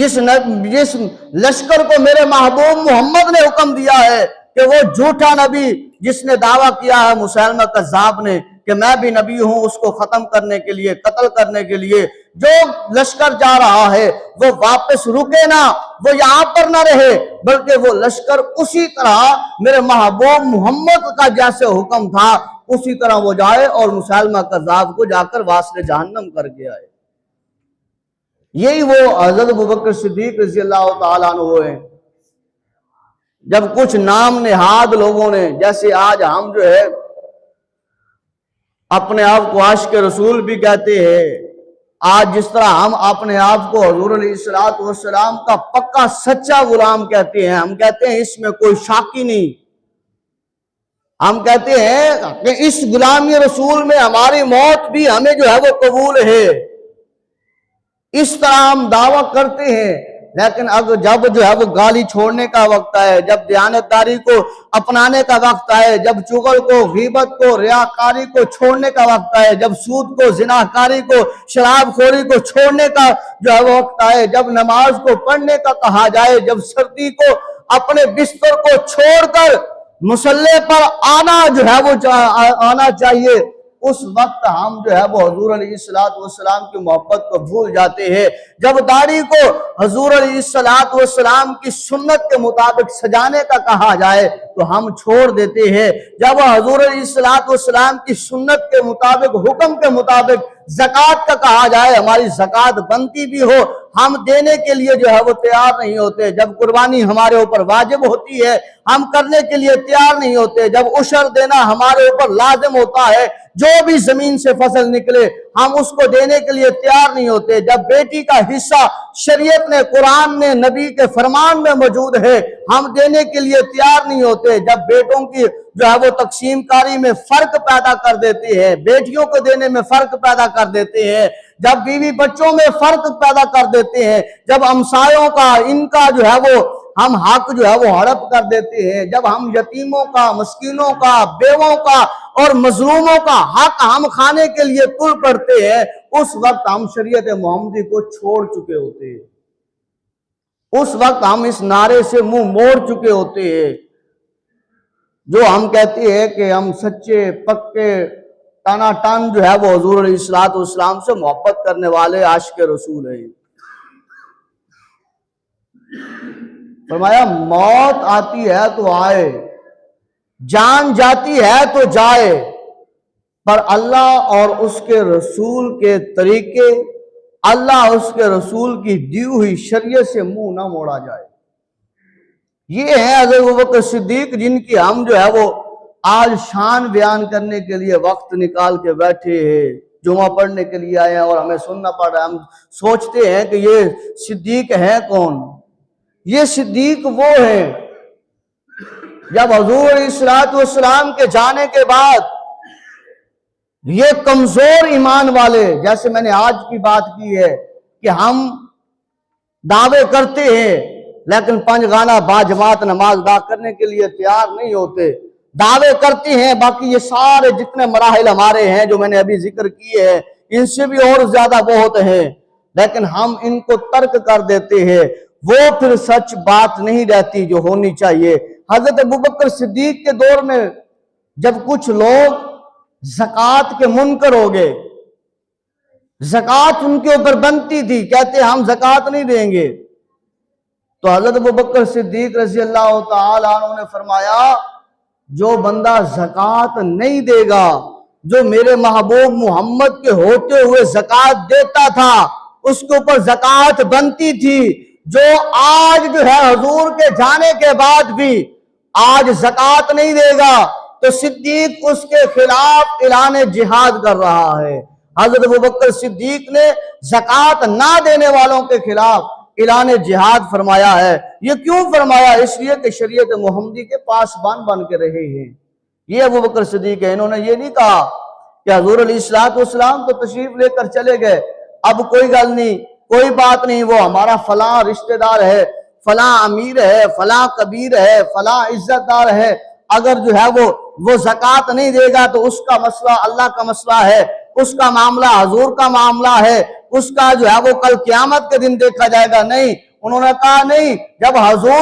جس لشکر کو میرے محبوب محمد نے حکم دیا ہے کہ وہ جھوٹا نبی جس نے دعویٰ کیا ہے مسیلمہ کذاب نے کہ میں بھی نبی ہوں، اس کو ختم کرنے کے لیے، قتل کرنے کے لیے جو لشکر جا رہا ہے وہ واپس رکے نہ، وہ یہاں پر نہ رہے، بلکہ وہ لشکر اسی طرح میرے محبوب محمد کا جیسے حکم تھا اسی طرح وہ جائے اور مسیلمہ کذاب کو جا کر واصل جہنم کر کے آئے۔ یہی وہ حضرت ابوبکر صدیق رضی اللہ تعالیٰ عنہ ہیں۔ جب کچھ نام نہاد لوگوں نے، جیسے آج ہم جو ہے اپنے آپ کو عاشق رسول بھی کہتے ہیں، آج جس طرح ہم اپنے آپ کو حضور علیہ السلام کا پکا سچا غلام کہتے ہیں، ہم کہتے ہیں اس میں کوئی شک ہی نہیں، ہم کہتے ہیں کہ اس غلامی رسول میں ہماری موت بھی ہمیں جو ہے وہ قبول ہے، اس طرح ہم دعویٰ کرتے ہیں۔ لیکن اگر جب جو ہے وہ گالی چھوڑنے کا وقت آئے، جب دیانتداری کو اپنانے کا وقت آئے، جب چغل کو، غیبت کو، ریاکاری کو چھوڑنے کا وقت آئے، جب سود کو، زناکاری کو، شراب خوری کو چھوڑنے کا جو ہے وہ وقت آئے، جب نماز کو پڑھنے کا کہا جائے، جب سردی کو اپنے بستر کو چھوڑ کر مصلی پر آنا جو ہے وہ آنا چاہیے، اس وقت ہم جو ہے وہ حضور علیہ السلام کی محبت کو بھول جاتے ہیں۔ جب داڑھی کو حضور علیہ السلام کی سنت کے مطابق سجانے کا کہا جائے تو ہم چھوڑ دیتے ہیں۔ جب حضور علیہ السلام کی سنت کے مطابق، حکم کے مطابق زکوٰۃ کا کہا جائے، ہماری زکوٰۃ بنتی بھی ہو، ہم دینے کے لیے جو ہے وہ تیار نہیں ہوتے۔ جب قربانی ہمارے اوپر واجب ہوتی ہے ہم کرنے کے لیے تیار نہیں ہوتے۔ جب عشر دینا ہمارے اوپر لازم ہوتا ہے، جو بھی زمین سے فصل نکلے ہم اس کو دینے کے لیے تیار نہیں ہوتے۔ جب بیٹی کا حصہ شریعت نے، قرآن نے، نبی کے فرمان میں موجود ہے ہم دینے کے لیے تیار نہیں ہوتے۔ جب بیٹوں کی جو ہے وہ تقسیم کاری میں فرق پیدا کر دیتے ہیں، بیٹیوں کو دینے میں فرق پیدا کر دیتے ہیں، جب بیوی بچوں میں فرق پیدا کر دیتے ہیں، جب ہمسایوں کا، ان کا جو ہے وہ ہم حق جو ہے وہ ہڑپ کر دیتے ہیں، جب ہم یتیموں کا، مسکینوں کا، بیووں کا اور مظلوموں کا حق ہم کھانے کے لیے تل پڑتے ہیں، اس وقت ہم شریعت محمدی کو چھوڑ چکے ہوتے ہیں، اس وقت ہم اس نعرے سے منہ موڑ چکے ہوتے ہیں جو ہم کہتے ہیں کہ ہم سچے پکے ٹانا ٹان جو ہے وہ حضور علیہ السلام سے محبت کرنے والے عاشق رسول ہیں۔ فرمایا موت آتی ہے تو آئے، جان جاتی ہے تو جائے، پر اللہ اور اس کے رسول کے طریقے، اللہ اس کے رسول کی دی ہوئی شریعت سے منہ نہ موڑا جائے۔ یہ ہیں حضرت ابوبکر صدیق جن کی ہم جو ہے وہ آج شان بیان کرنے کے لیے وقت نکال کے بیٹھے ہیں، جمعہ پڑھنے کے لیے آئے ہیں اور ہمیں سننا پڑ رہا ہے۔ ہم سوچتے ہیں کہ یہ صدیق ہیں کون؟ یہ صدیق وہ ہیں جب حضور علیہ السلام کے جانے کے بعد یہ کمزور ایمان والے، جیسے میں نے آج کی بات کی ہے کہ ہم دعوے کرتے ہیں لیکن پنج گانا با جماعت نماز ادا کرنے کے لیے تیار نہیں ہوتے، دعوے کرتے ہیں، باقی یہ سارے جتنے مراحل ہمارے ہیں جو میں نے ابھی ذکر کیے ہیں ان سے بھی اور زیادہ بہت ہیں، لیکن ہم ان کو ترک کر دیتے ہیں، وہ پھر سچ بات نہیں رہتی جو ہونی چاہیے۔ حضرت ابوبکر صدیق کے دور میں جب کچھ لوگ زکوٰۃ کے منکر ہو گئے، زکوٰۃ ان کے اوپر بنتی تھی، کہتے ہم زکوٰۃ نہیں دیں گے، تو حضرت ابوبکر صدیق رضی اللہ تعالی عنہ نے فرمایا جو بندہ زکوٰۃ نہیں دے گا، جو میرے محبوب محمد کے ہوتے ہوئے زکوٰۃ دیتا تھا، اس کے اوپر زکوٰۃ بنتی تھی، جو آج جو ہے حضور کے جانے کے بعد بھی آج زکوٰۃ نہیں دے گا تو صدیق اس کے خلاف اعلان جہاد کر رہا ہے۔ حضرت ابوبکر صدیق نے زکوٰۃ نہ دینے والوں کے خلاف اعلان جہاد فرمایا ہے۔ یہ کیوں فرمایا؟ اس لیے کہ شریعت محمدی کے پاسبان بن کے رہے ہیں۔ یہ ابوبکر صدیق ہے، انہوں نے یہ نہیں کہا کہ حضور علیہ السلام تو تشریف لے کر چلے گئے، اب کوئی گل نہیں، کوئی بات نہیں، وہ ہمارا فلاں رشتہ دار ہے، فلاں امیر ہے، فلاں کبیر ہے، فلاں عزت دار ہے، اگر جو ہے وہ زکوٰۃ نہیں دے گا تو اس کا مسئلہ اللہ کا مسئلہ ہے، اس کا معاملہ حضور کا معاملہ ہے، اس کا جو ہے وہ کل قیامت کے دن دیکھا جائے گا۔ نہیں، انہوں نے کہا نہیں، جب حضور